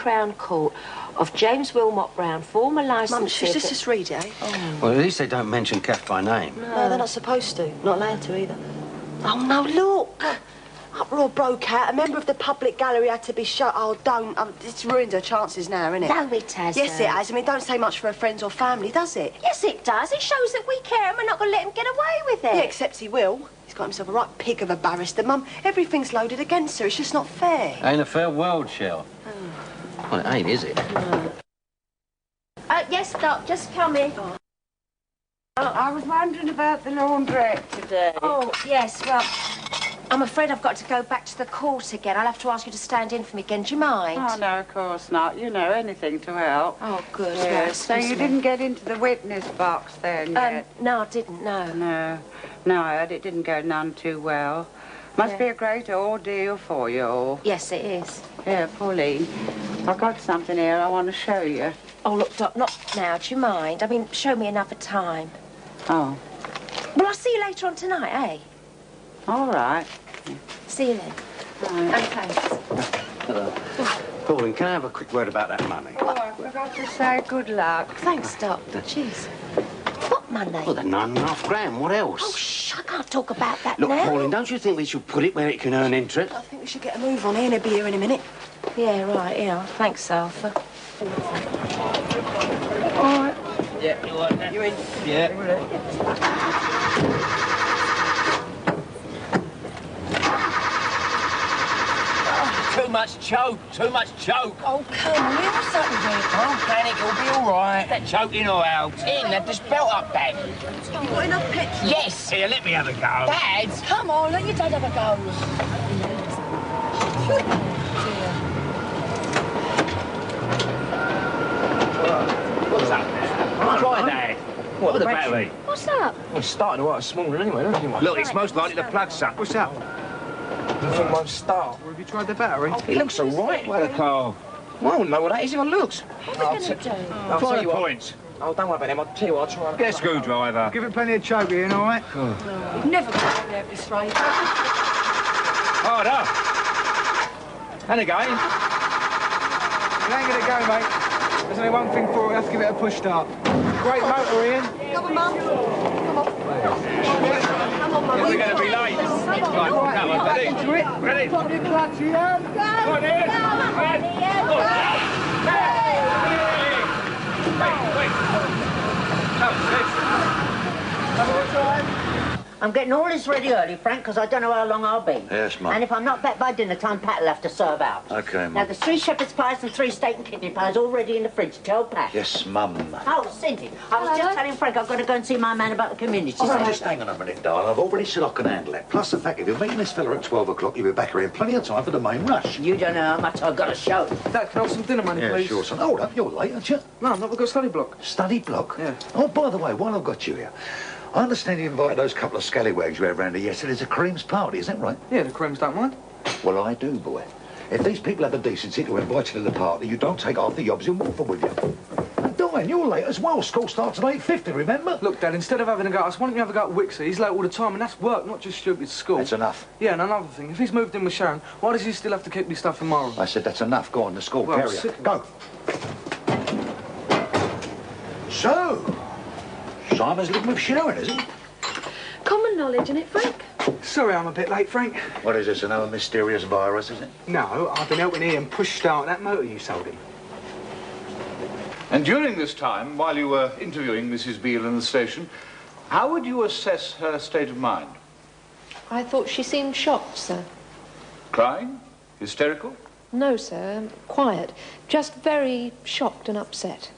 Crown Court of James Willmott-Brown, former licensee... Mum, should just read it, eh? Oh. Well, at least they don't mention Kath by name. No, they're not supposed to. Not allowed to, either. Oh, no, look! Uproar broke out. A member of the public gallery had to be shut. Oh, don't. It's ruined her chances now, isn't it? No, it hasn't. Yes, it has. I mean, don't say much for her friends or family, does it? Yes, it does. It shows that we care and we're not going to let him get away with it. Yeah, except he will. He's got himself a right pig of a barrister, Mum. Everything's loaded against her. It's just not fair. Ain't a fair world, Shell. Oh. Well, it ain't, is it? No. Yes, Doc, just come in. Oh. I was wondering about the laundrette today. Oh, yes, well, I'm afraid I've got to go back to the court again. I'll have to ask you to stand in for me again. Do you mind? Oh, no, of course not. You know, anything to help. Oh, good. Yes. So you didn't get into the witness box then yet? No, I didn't, no. No, I heard it didn't go none too well. Must be a great ordeal for you all. Yes, it is. Yeah, Pauline, I've got something here I want to show you. Oh, look, Doc, not now. Do you mind? I mean, show me another time. Oh. Well, I'll see you later on tonight, eh? All right. See you then. Right. Okay. Hello. Pauline, can I have a quick word about that money? Oh, I forgot to say good luck. Thanks, Doc. Cheers. What money? Well, the £9.5 grand. What else? Oh, shh, I can't talk about that Look, now. Pauline, don't you think we should put it where it can earn interest? I think we should get a move on here and he'll be here in a minute. Yeah, right, yeah. Thanks, Arthur. All right. Yeah, you like that? You in? Yeah. Too much choke, too much choke. Oh, come on, what's up with you? Don't panic, it'll be all right. That choke in or out? In, have this belt up, Dad. You got enough petrol? Yes. Here, let me have a go. Dad! Come on, let your dad have a go. What's up there? Try that. What, the battery? What's up? Well, it's starting to right this morning anyway, don't you? Look, it's most likely the plug suck. What's up? Nothing won't start. Well, have you tried the battery? It looks all right. Well, the car. Well, I don't know what that is if it looks. What are we going to do? I'll Try tell the you what. points. Oh, don't worry about them. I'll tell you what, I'll try. Get a screwdriver. Give it plenty of choke, Ian, all right? You've never got there at this rate. Harder. And again. It ain't gonna go, mate. There's only one thing for it. We have to give it a push start. Great motor, Ian. Come on, Mum. Come on. Come on, Mum. We're going to be late. Right, come on, ready? Ready? Put the clutch, Ian. Come on, Ian. I'm getting all this ready early, Frank, because I don't know how long I'll be. Yes, Mum. And if I'm not back by dinner time, Pat will have to serve out. OK, Mum. Now, there's 3 shepherd's pies and 3 steak and kidney pies all ready in the fridge. Tell Pat. Yes, Mum. Oh, Cindy, I was just telling Frank I've got to go and see my man about the community Oh, centre. just hang on a minute, darling. I've already said I can handle it. Plus the fact, if you're meeting this fella at 12 o'clock, you'll be back here in plenty of time for the main rush. You don't know how much I've got to show. Dad, can I have some dinner money, Yeah, please? sure, son. Hold up, you're late, aren't you? No, not. We've got a study block. Study block? Yeah. Oh, by the way, while I've got you here, I understand you invited those couple of scallywags you had round here yesterday to Cream's party, is that right? Yeah, the creams don't mind. Well, I do, boy. If these people have the decency to invite you to the party, you don't take half the yobs in Watford with you. And Diane, you're late as well. School starts at 8:50, remember? Look, Dad, instead of having a go at us, why don't you have a go at Wixie? He's late all the time, and that's work, not just stupid school. That's enough. Yeah, and another thing, if he's moved in with Sharon, why does he still have to keep his stuff in Morrow? I said that's enough. Go on to school, Well, carry sick it. of Go. So, Simon's living with Sharon, is he? Common knowledge, isn't it, Frank? Sorry I'm a bit late, Frank. What is this, another mysterious virus, is it? No, I've been helping Ian push start that motor you sold him. And during this time, while you were interviewing Mrs. Beale in the station, how would you assess her state of mind? I thought she seemed shocked, sir. Crying? Hysterical? No, sir. Quiet. Just very shocked and upset.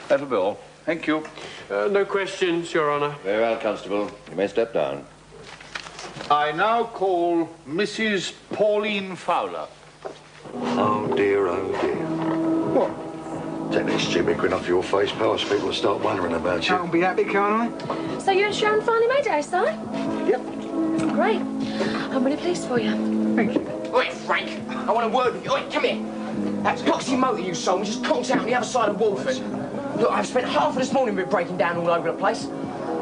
That'll be all. Thank you. No questions, Your Honour. Very well, Constable. You may step down. I now call Mrs. Pauline Fowler. Oh, dear, oh, dear. What? Take that stupid grin off your face, pals. People will start wondering about you. Can't be happy, can't I? So you and Sharon finally made it, eh, Si? Yep. Great. I'm really pleased for you. Thank you. Oi, Frank, I want a word with you. Oi, come here. That boxy motor you sold me just conked out on the other side of Walford. Look, I've spent half of this morning breaking down all over the place.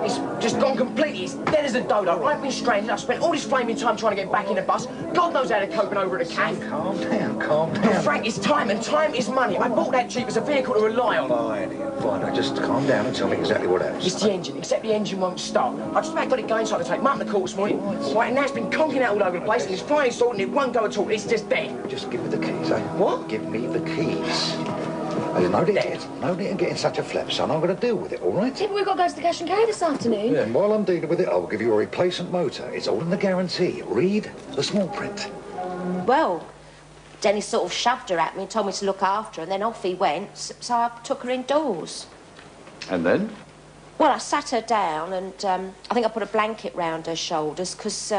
It's just gone completely. It's dead as a dodo. I've been stranded. I've spent all this flaming time trying to get back in the bus. God knows how to cope and over at the cafe. Calm down, calm down. Frank, it's time, and time is money. I bought that cheap as a vehicle to rely on. Fine, Ian, fine. Now just calm down and tell me exactly what happened. It's the engine, except the engine won't start. I just about got it going so I could take Mum to court this morning. Right, and now it's been conking out all over the place, and it's finally sorted, and it won't go at all. It's just dead. Just give me the keys, eh? What? Give me the keys. There's no need in getting such a flap, son. I'm going to deal with it, all right? Yeah, but we've got to go to the cash and carry this afternoon. Yeah, and while I'm dealing with it, I'll give you a replacement motor. It's all in the guarantee. Read the small print. Well, Dennis sort of shoved her at me and told me to look after her, and then off he went, so I took her indoors. And then? Well, I sat her down and I think I put a blanket round her shoulders because,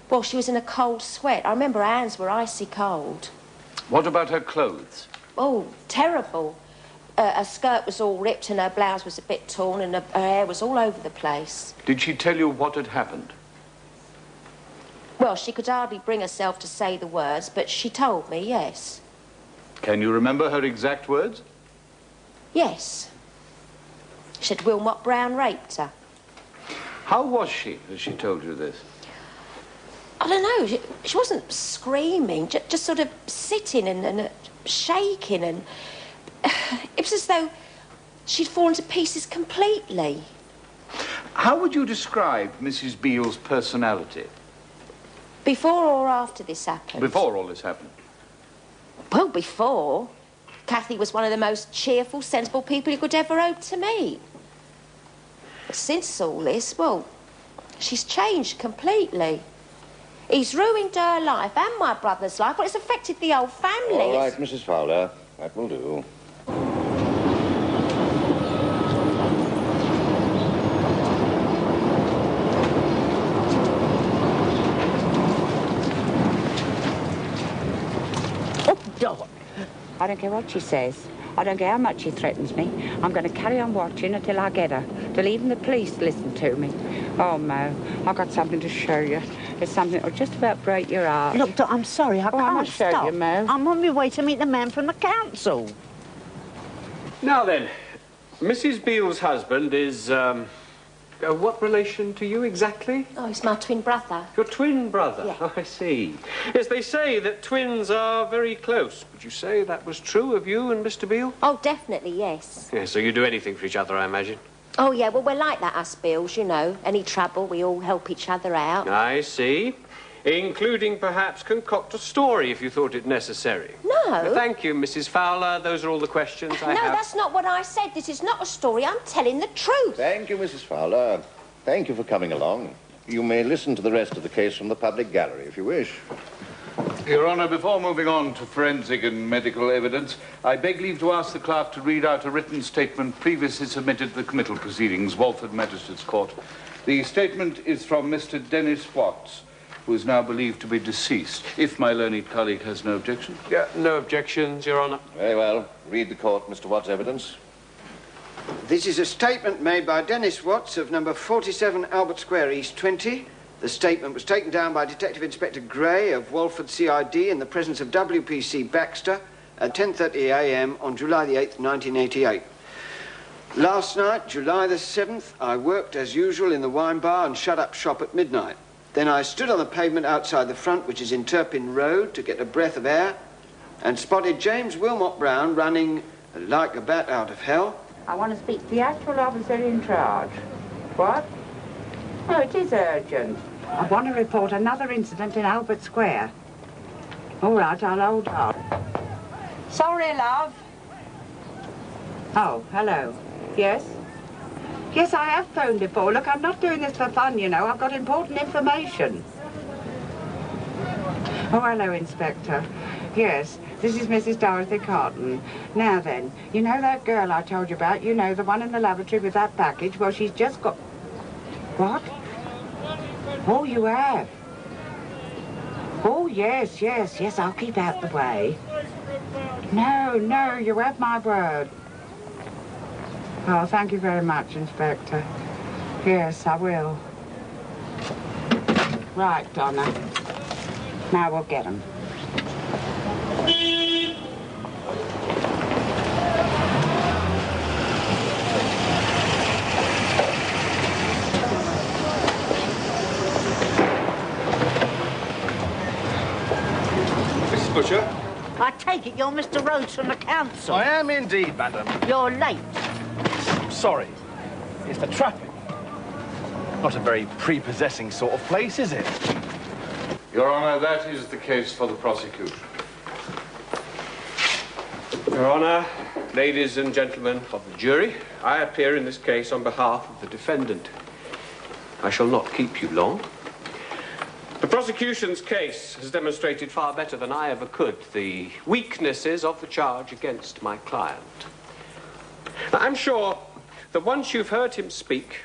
well, she was in a cold sweat. I remember her hands were icy cold. What about her clothes? Oh, terrible. Her skirt was all ripped and her blouse was a bit torn and her hair was all over the place. Did she tell you what had happened? Well, she could hardly bring herself to say the words, but she told me, yes. Can you remember her exact words? Yes. She said Willmott-Brown raped her. How was she, as she told you this? I don't know. She wasn't screaming, just sort of sitting and shaking, and it was as though she'd fallen to pieces completely. How would you describe Mrs. Beale's personality? Before or after this happened? Before all this happened. Well, before. Kathy was one of the most cheerful, sensible people you could ever hope to meet. But since all this, well, she's changed completely. He's ruined her life and my brother's life. Well, it's affected the whole family. All right, Mrs. Fowler. That will do. Oh, Dot. I don't care what she says. I don't care how much she threatens me. I'm going to carry on watching until I get her, till even the police listen to me. Oh, Mo, I've got something to show you. It's something that'll just about break your heart. Look, Dot, I'm sorry, I I can't must show stop. you, Mo. I'm on my way to meet the man from the council. Now then, Mrs. Beale's husband is, what relation to you exactly? Oh, he's my twin brother. Your twin brother? Yeah. Oh, I see. Yes, they say that twins are very close. Would you say that was true of you and Mr. Beale? Oh, definitely, yes. Yeah, so you do anything for each other, I imagine. Oh, yeah, well, we're like that, us Beales, you know. Any trouble, we all help each other out. I see. Including, perhaps, concoct a story if you thought it necessary. No. Thank you, Mrs. Fowler. Those are all the questions I have. No, that's not what I said. This is not a story. I'm telling the truth. Thank you, Mrs. Fowler. Thank you for coming along. You may listen to the rest of the case from the public gallery, if you wish. Your Honour, before moving on to forensic and medical evidence, I beg leave to ask the clerk to read out a written statement previously submitted to the committal proceedings, Walford Magistrates Court. The statement is from Mr. Dennis Watts, who is now believed to be deceased, if my learned colleague has no objection. Yeah, no objections, Your Honour. Very well. Read the court, Mr. Watts' evidence. This is a statement made by Dennis Watts of number 47 Albert Square, East 20. The statement was taken down by Detective Inspector Gray of Walford CID in the presence of WPC Baxter at 10:30 a.m. on July the 8th, 1988. Last night, July the 7th, I worked as usual in the wine bar and shut up shop at midnight. Then I stood on the pavement outside the front, which is in Turpin Road, to get a breath of air, and spotted James Willmott-Brown running like a bat out of hell. I want to speak to the actual officer in charge. What? Oh, it is urgent. I want to report another incident in Albert Square. All right, I'll hold on. Sorry, love. Oh, hello. Yes? Yes, I have phoned before. Look, I'm not doing this for fun, you know. I've got important information. Oh, hello, Inspector. Yes, this is Mrs. Dorothy Cotton. Now then, you know that girl I told you about? You know, the one in the lavatory with that package? Well, she's just got... What? Oh, you have? Oh, yes, yes, yes, I'll keep out the way. No, no, you have my word. Oh, thank you very much, Inspector. Yes, I will. Right, Donna. Now we'll get 'em. take it you're Mr. Rhodes from the council? I am indeed, madam. You're late. Sorry. It's the traffic. Not a very prepossessing sort of place, is it? Your Honour, that is the case for the prosecution. Your Honour, ladies and gentlemen of the jury, I appear in this case on behalf of the defendant. I shall not keep you long. The prosecution's case has demonstrated far better than I ever could the weaknesses of the charge against my client. Now, I'm sure that once you've heard him speak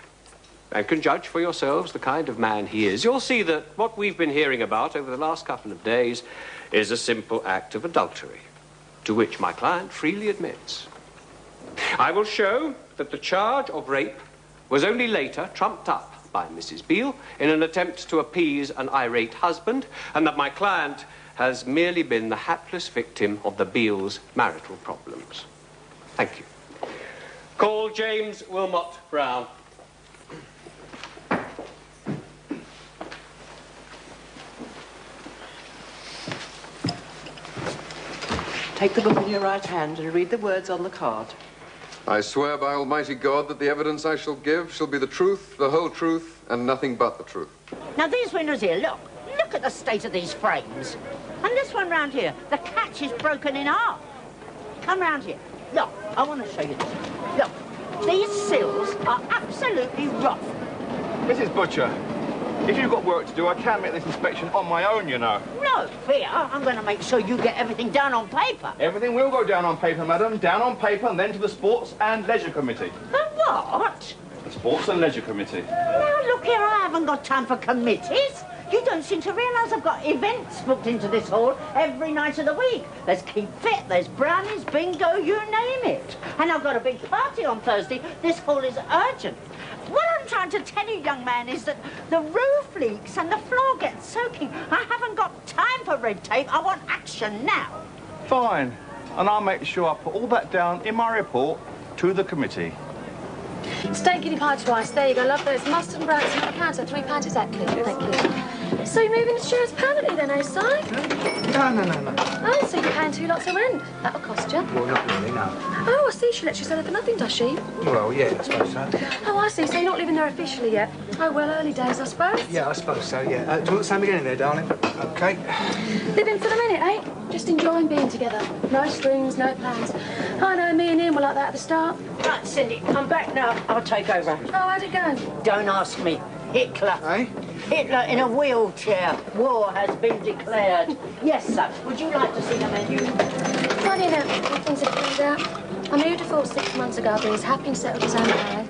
and can judge for yourselves the kind of man he is, you'll see that what we've been hearing about over the last couple of days is a simple act of adultery, to which my client freely admits. I will show that the charge of rape was only later trumped up by Mrs. Beale in an attempt to appease an irate husband, and that my client has merely been the hapless victim of the Beales' marital problems. Thank you. Call James Willmott-Brown. Take the book in your right hand and read the words on the card. I swear by Almighty God that the evidence I shall give shall be the truth, the whole truth, and nothing but the truth. Now, these windows here, look at the state of these frames. And this one round here, the catch is broken in half. Come round here. Look, I want to show you this. Look, these sills are absolutely rough. Mrs. Butcher, if you've got work to do, I can make this inspection on my own, you know. No fear. I'm going to make sure you get everything down on paper. Everything will go down on paper, madam. Down on paper and then to the Sports and Leisure Committee. The what? The Sports and Leisure Committee. Now, look here, I haven't got time for committees. You don't seem to realise I've got events booked into this hall every night of the week. There's Keep Fit, there's brownies, bingo, you name it. And I've got a big party on Thursday. This hall is urgent. What I'm trying to tell you, young man, is that the roof leaks and the floor gets soaking. I haven't got time for red tape. I want action now. Fine. And I'll make sure I put all that down in my report to the committee. Steak guinea pie twice. There you go, love. There's mustard and brown, another pound, so £3 exactly. Thank you. So you're moving to shares permanently then, eh, Si? No. Oh, so you're paying 2 lots of rent. That'll cost you. Well, not really, no. Oh, I see. She lets you sell it for nothing, does she? Well, yeah, I suppose so. Oh, I see. So you're not living there officially yet? Oh, well, early days, I suppose. Yeah, I suppose so, yeah. Do you want Sam again in there, darling? OK. Living for the minute, eh? Just enjoying being together. No strings, no plans. I know, me and Ian were like that at the start. Right, Cindy, I'm back now. I'll take over. Oh, how'd it go? Don't ask me. Hitler. Eh? Hitler in a wheelchair. War has been declared. Yes, sir. Would you like to see the menu? Funny enough, things have cleared out. I moved a full 6 months ago, but he's happy and settled his own life.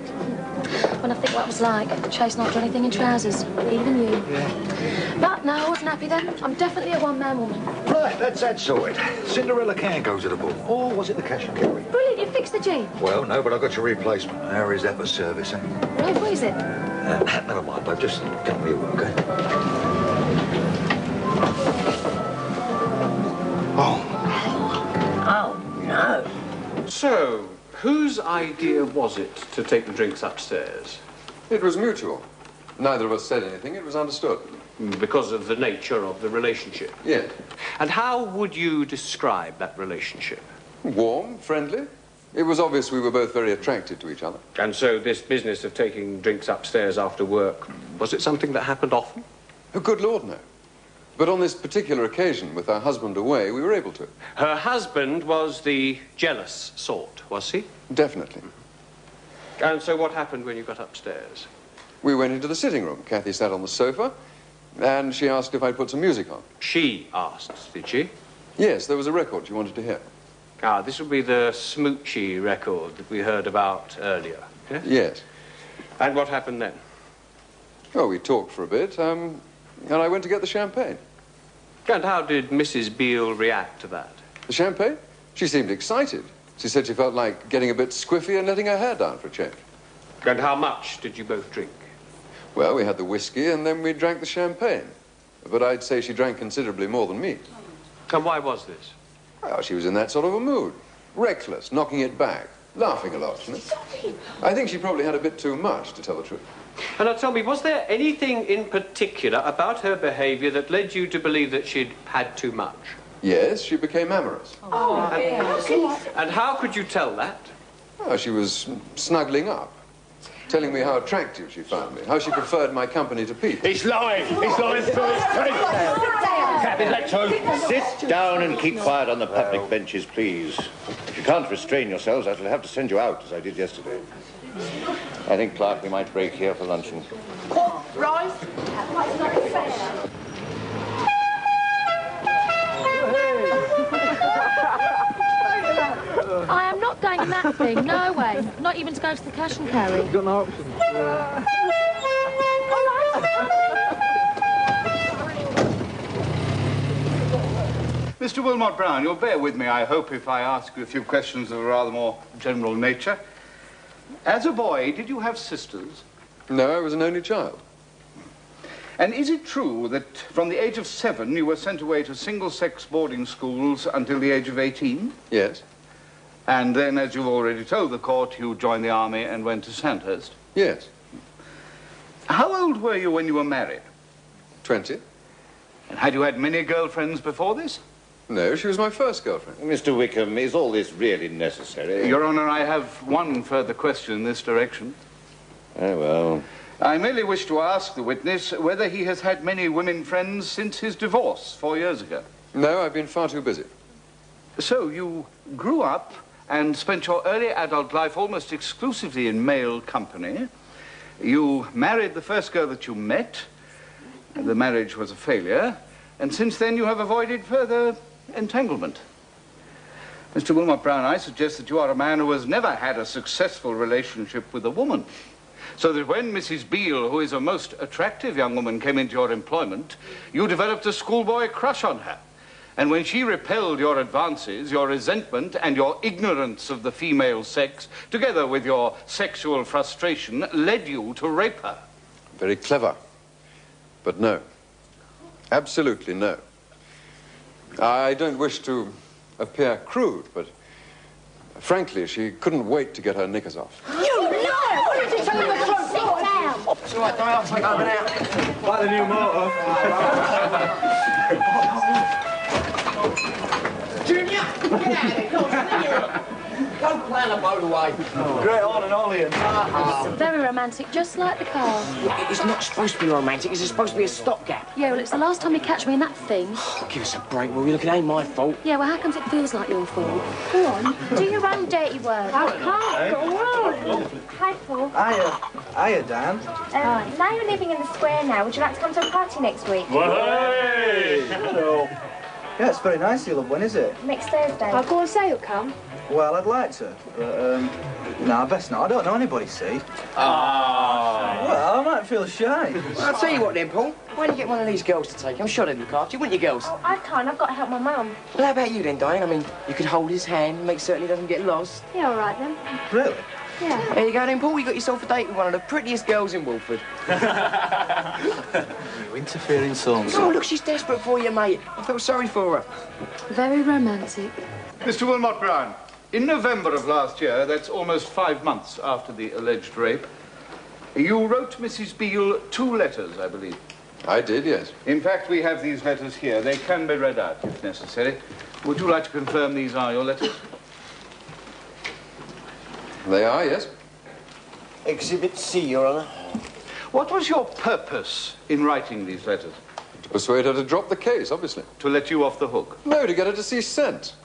When I think what it was like, Chase not done anything in trousers, even you. Yeah. But no, I wasn't happy then. I'm definitely a one-man woman. Right, that's that sorted. Cinderella can go to the ball. Or was it the cash and carry? Brilliant, you fixed the Jeep. Well, no, but I got your replacement. How is that for service, eh? Right, what is it? Never mind, babe. Just come with you, okay? Oh, no. So, whose idea was it to take the drinks upstairs? It was mutual. Neither of us said anything. It was understood. Because of the nature of the relationship? Yes. And how would you describe that relationship? Warm, friendly. It was obvious we were both very attracted to each other. And so this business of taking drinks upstairs after work, was it something that happened often? Oh, good Lord, no. But on this particular occasion, with our husband away, we were able to. Her husband was the jealous sort, was he? Definitely. And so what happened when you got upstairs? We went into the sitting room. Kathy sat on the sofa, and she asked if I'd put some music on. She asked, did she? Yes, there was a record she wanted to hear. Ah, this would be the Smoochy record that we heard about earlier, yes? Yes. And what happened then? Oh, we talked for a bit, and I went to get the champagne. And how did Mrs. Beale react to that? The champagne? She seemed excited. She said she felt like getting a bit squiffy and letting her hair down for a change. And how much did you both drink? Well, we had the whiskey and then we drank the champagne. But I'd say she drank considerably more than me. And why was this? Well, she was in that sort of a mood. Reckless, knocking it back, laughing a lot, you know? I think she probably had a bit too much, to tell the truth. And now tell me, was there anything in particular about her behaviour that led you to believe that she'd had too much? Yes, she became amorous. And how could you tell that? Oh, she was snuggling up, telling me how attractive she found me, how she preferred my company to Pete. He's lying! He's lying through his teeth! Captain, let go! Sit down and keep quiet on the public benches, please. If you can't restrain yourselves, I shall have to send you out, as I did yesterday. I think, Clark, we might break here for luncheon. Rise. I am not going in that thing, no way. Not even to go to the cash and carry. Got no option. Mr. Willmott-Brown, you'll bear with me, I hope, if I ask you a few questions of a rather more general nature. As a boy, did you have sisters? No, I was an only child. And is it true that from the age of 7 you were sent away to single-sex boarding schools until the age of 18? Yes. And then, as you've already told the court, you joined the army and went to Sandhurst? Yes. How old were you when you were married? 20. And had you had many girlfriends before this? No, she was my first girlfriend. Mr. Wickham, is all this really necessary? Your Honor, I have one further question in this direction. Oh, well. I merely wish to ask the witness whether he has had many women friends since his divorce 4 years ago. No, I've been far too busy. So you grew up and spent your early adult life almost exclusively in male company. You married the first girl that you met. The marriage was a failure. And since then you have avoided further entanglement. Mr. Willmott-Brown, I suggest that you are a man who has never had a successful relationship with a woman. So that when Mrs. Beale, who is a most attractive young woman, came into your employment, you developed a schoolboy crush on her. And when she repelled your advances, your resentment and your ignorance of the female sex, together with your sexual frustration, led you to rape her. Very clever. But no. Absolutely no. I don't wish to appear crude, but frankly, she couldn't wait to get her knickers off. You liar! What did you tell him the truth? Sit down. It's all right, don't I'll take over now. Like the new motor. Junior, get out of here. Go on, go plan a motorway. Great on and all, Ian. It's very romantic, just like the car. It's not supposed to be romantic. It's supposed to be a stopgap. Yeah, well, it's the last time you catch me in that thing. Give us a break, will you? Look, it ain't my fault. Yeah, well, how comes it feels like your fault? Go on, do your own dirty work. I can't go on. Hi, Paul. Hiya, Dan. Now you're living in the square now. Would you like to come to a party next week? Hello. Yeah, it's very nice, you love. When is it? Next Thursday. I'll go and say you'll come. Well, I'd like to, but, no, best not. I don't know anybody, see? Well, I might feel shy. Well, I'll tell you what then, Paul. Why don't you get one of these girls to take? I'm sure they'd look after you, wouldn't you, girls? Oh, I can't. I've got to help my mum. Well, how about you then, Diane? I mean, you could hold his hand, make certain he doesn't get lost. Yeah, all right then. Really? Yeah. There you go then, Paul. You got yourself a date with one of the prettiest girls in Wolford. You interfering son. Oh, look, she's desperate for you, mate. I felt sorry for her. Very romantic. Mr. Willmott-Brown, in November of last year, that's almost 5 months after the alleged rape, you wrote Mrs. Beale 2 letters, I believe. I did, yes. In fact, we have these letters here. They can be read out if necessary. Would you like to confirm these are your letters? They are, yes. Exhibit C, Your Honour. What was your purpose in writing these letters? To persuade her to drop the case, obviously. To let you off the hook? No, to get her to cease scent.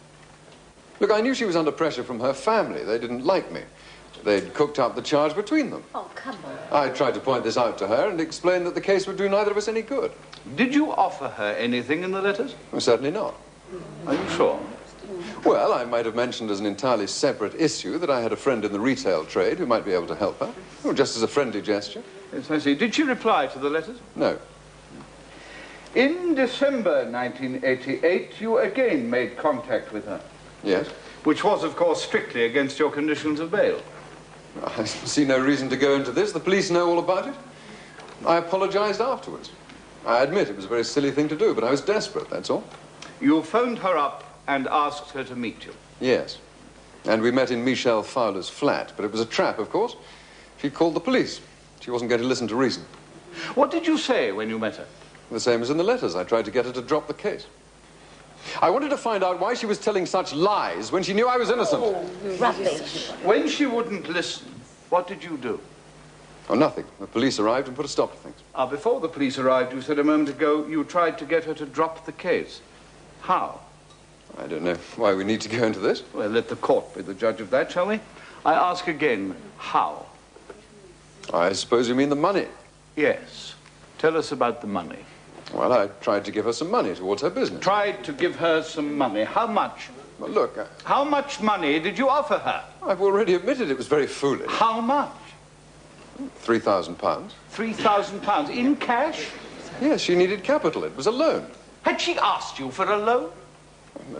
Look, I knew she was under pressure from her family. They didn't like me. They'd cooked up the charge between them. Oh, come on. I tried to point this out to her and explain that the case would do neither of us any good. Did you offer her anything in the letters? Well, certainly not. Are you sure? Well, I might have mentioned as an entirely separate issue that I had a friend in the retail trade who might be able to help her. Well, just as a friendly gesture. Yes, I see. Did she reply to the letters? No. In December 1988, you again made contact with her. Yes. Which was, of course, strictly against your conditions of bail. I see no reason to go into this. The police know all about it. I apologized afterwards. I admit it was a very silly thing to do, but I was desperate, that's all. You phoned her up and asked her to meet you? Yes. And we met in Michel Fowler's flat, but it was a trap, of course. She called the police. She wasn't going to listen to reason. What did you say when you met her? The same as in the letters. I tried to get her to drop the case. I wanted to find out why she was telling such lies when she knew I was innocent. Oh, rubbish. When she wouldn't listen, what did you do? Oh, nothing. The police arrived and put a stop to things. Before the police arrived, you said a moment ago you tried to get her to drop the case. How? I don't know why we need to go into this. Well, let the court be the judge of that, shall we? I ask again, how? I suppose you mean the money. Yes. Tell us about the money. Well, I tried to give her some money towards her business. Tried to give her some money. How much? Well, look... How much money did you offer her? I've already admitted it was very foolish. How much? £3,000. £3,000 in cash? Yes, she needed capital. It was a loan. Had she asked you for a loan?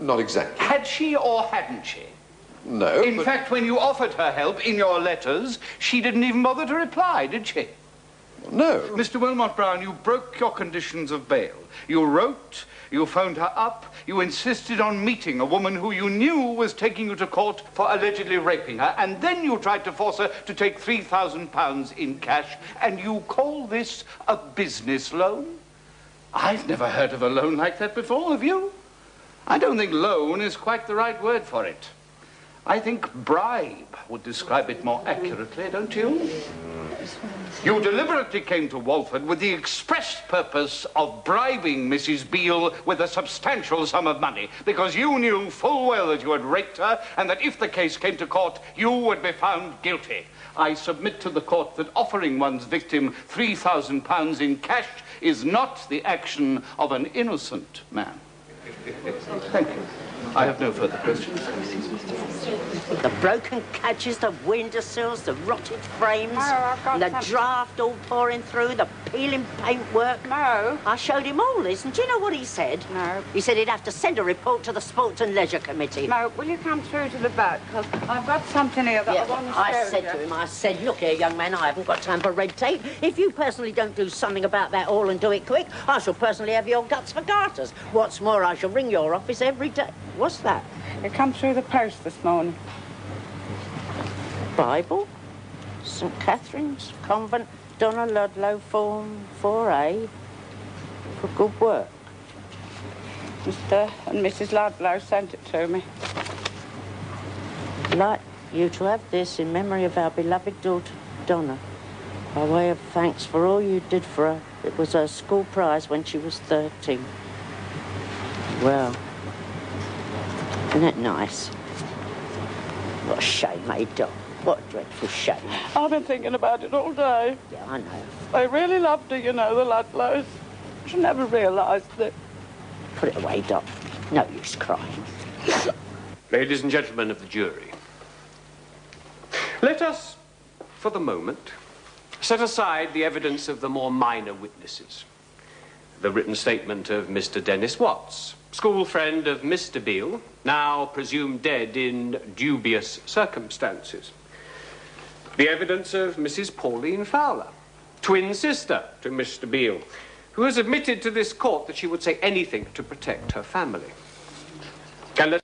Not exactly. Had she or hadn't she? No, In fact, when you offered her help in your letters, she didn't even bother to reply, did she? No. Mr. Willmott-Brown, you broke your conditions of bail. You wrote, you phoned her up, you insisted on meeting a woman who you knew was taking you to court for allegedly raping her, and then you tried to force her to take £3,000 in cash, and you call this a business loan? I've never heard of a loan like that before, have you? I don't think loan is quite the right word for it. I think bribe would describe it more accurately, don't you? You deliberately came to Walford with the express purpose of bribing Mrs. Beale with a substantial sum of money, because you knew full well that you had raped her, and that if the case came to court, you would be found guilty. I submit to the court that offering one's victim £3,000 in cash is not the action of an innocent man. Thank you. I have no further questions. The broken cadges, the windowsills, the rotted frames, the draft all pouring through, the peeling paintwork. No. I showed him all this, and do you know what he said? No. He said he'd have to send a report to the Sports and Leisure Committee. No, will you come through to the back? Because I've got something here that I want to show I said you. to him, I said, look here, young man, I haven't got time for red tape. If you personally don't do something about that all and do it quick, I shall personally have your guts for garters. What's more, I shall ring your office every day. What's that? It come through the post this morning. Bible, St. Catherine's Convent, Donna Ludlow, Form 4A, for good work. Mr. and Mrs. Ludlow sent it to me. I'd like you to have this in memory of our beloved daughter, Donna, by way of thanks for all you did for her. It was her school prize when she was 13. Well, isn't that nice? What a shame, eh, Doc? What a dreadful shame. I've been thinking about it all day. Yeah, I know. They really loved her, you know, the Ludlows. She never realised it. Put it away, Doc. No use crying. Ladies and gentlemen of the jury, let us, for the moment, set aside the evidence of the more minor witnesses. The written statement of Mr. Dennis Watts, school friend of Mr. Beale, now presumed dead in dubious circumstances. The evidence of Mrs. Pauline Fowler, twin sister to Mr. Beale, who has admitted to this court that she would say anything to protect her family. And let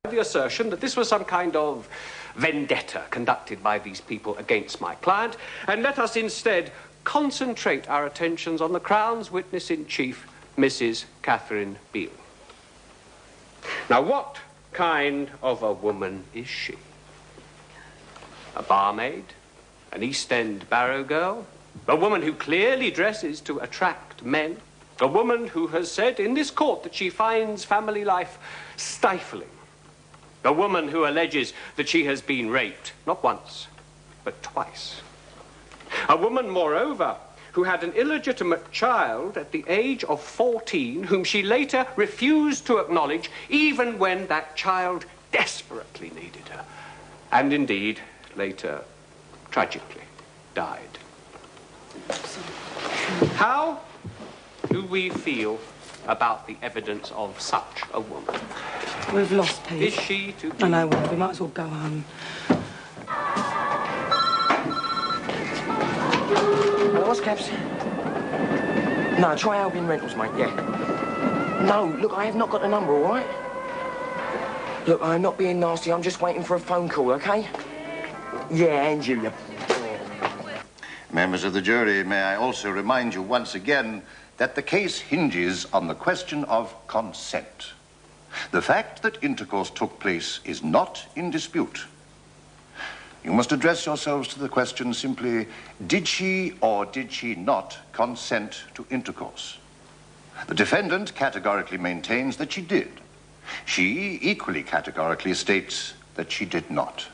the assertion that this was some kind of vendetta conducted by these people against my client, and let us instead concentrate our attentions on the Crown's witness-in-chief, Mrs. Catherine Beale. Now, what kind of a woman is she? A barmaid? An East End barrow girl? A woman who clearly dresses to attract men? A woman who has said in this court that she finds family life stifling? A woman who alleges that she has been raped, not once, but twice? A woman, moreover, who had an illegitimate child at the age of 14, whom she later refused to acknowledge, even when that child desperately needed her, and indeed, later, tragically, died. How do we feel about the evidence of such a woman? We've lost Pete. Is she to be... I know, we might as well go home. Hello, what's Cabs? No, try Albion Rentals, mate, yeah. No, look, I have not got the number, all right? Look, I'm not being nasty, I'm just waiting for a phone call, OK? Yeah, and you. Members of the jury, may I also remind you once again that the case hinges on the question of consent. The fact that intercourse took place is not in dispute. You must address yourselves to the question simply, did she or did she not consent to intercourse? The defendant categorically maintains that she did. She equally categorically states that she did not.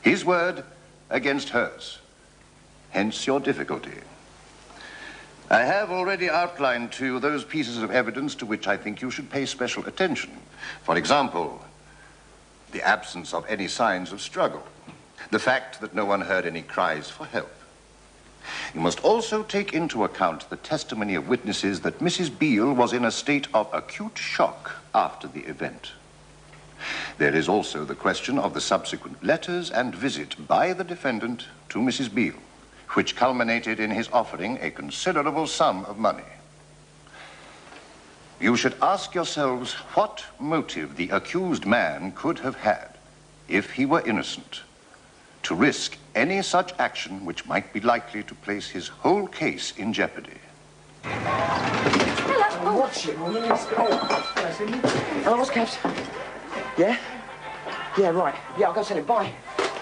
His word against hers. Hence your difficulty. I have already outlined to you those pieces of evidence to which I think you should pay special attention. For example, the absence of any signs of struggle. The fact that no one heard any cries for help. You must also take into account the testimony of witnesses that Mrs. Beale was in a state of acute shock after the event. There is also the question of the subsequent letters and visit by the defendant to Mrs. Beale, which culminated in his offering a considerable sum of money. You should ask yourselves what motive the accused man could have had, if he were innocent, to risk any such action which might be likely to place his whole case in jeopardy. Hello. Watch it, will you? Hello, what's Cabs? Yeah? Yeah, right. Yeah, I'll go tell him. Bye.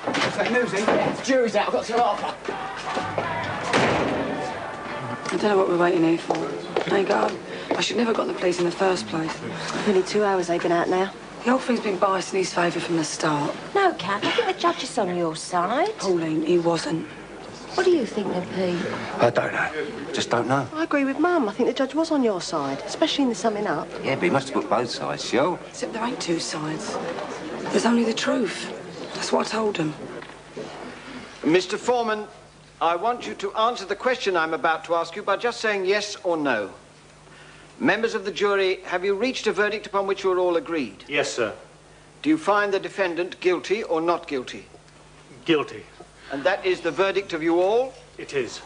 What's that news, eh? Yeah, the jury's out. I've got to offer. I don't know what we're waiting here for. There you go. I should never have got the police in the first place. Nearly 2 hours they've been out now. The whole thing's been biased in his favour from the start. No, Kath, I think the judge is on your side. Pauline, he wasn't. What do you think, then, Pete? I don't know. Just don't know. I agree with Mum. I think the judge was on your side, especially in the summing up. Yeah, but he must have put both sides, sure. Except there ain't two sides. There's only the truth. That's what I told him. Mr. Foreman, I want you to answer the question I'm about to ask you by just saying yes or no. Members of the jury, have you reached a verdict upon which you are all agreed? Yes, sir. Do you find the defendant guilty or not guilty? Guilty. And that is the verdict of you all? It is.